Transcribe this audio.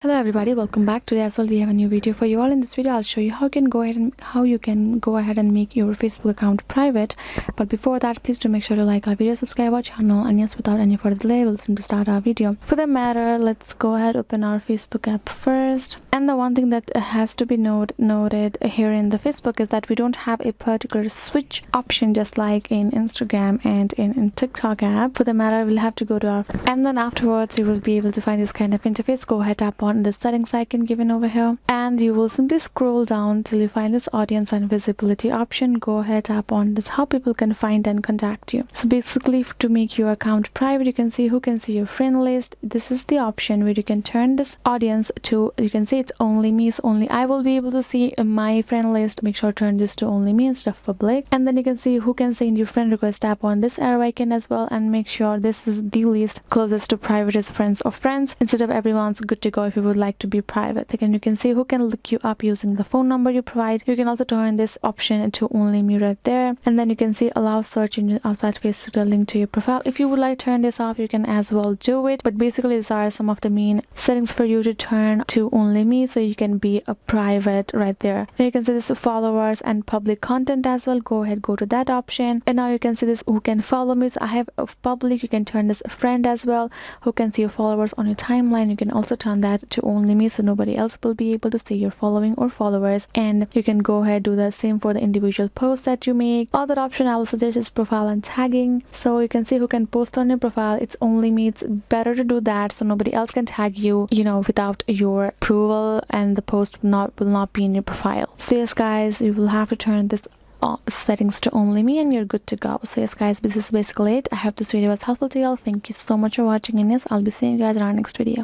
Hello everybody, welcome back. Today as well we have a new video for you all. In this video I'll show you how you can go ahead and make your Facebook account private. But before that, please do make sure to like our video, subscribe our channel, and yes, without any further delay we'll simply start our video. For the matter, let's go ahead, open our Facebook app first. And the one thing that has to be noted here in the Facebook is that we don't have a particular switch option just like in Instagram and in TikTok app. For the matter, we'll have to go to our, and then afterwards you will be able to find this kind of interface. Go ahead, tap on the settings icon given over here, and you will simply scroll down till you find this audience and visibility option. Go ahead, tap on this, how people can find and contact you. So basically, to make your account private, you can see who can see your friend list. This is the option where you can turn this audience to, you can see it's only me, so only I will be able to see my friend list. Make sure to turn this to only me instead of public, and then you can see who can send you friend request. Tap on this arrow icon as well and make sure this is the least closest to private is friends of friends instead of everyone's. Good to go if you would like to be private. Again, you can see who can look you up using the phone number you provide. You can also turn this option to only me right there, and then you can see allow search engine outside Facebook to link to your profile. If you would like to turn this off, you can as well do it, but basically these are some of the main settings for you to turn to only me so you can be a private right there. And you can see this followers and public content as well. Go ahead, go to that option, and now you can see this who can follow me. So I have a public. You can turn this friend as well, who can see your followers on your timeline. You can also turn that to only me so nobody else will be able to see your following or followers. And you can go ahead, do the same for the individual posts that you make. Other option I will suggest is profile and tagging. So you can see who can post on your profile. It's only me. It's better to do that so nobody else can tag you, without your approval, and the post will not be in your profile. So yes guys, you will have to turn this settings to only me and you're good to go. So yes guys, this is basically it. I hope this video was helpful to you all. Thank you so much for watching, and yes, I'll be seeing you guys in our next video.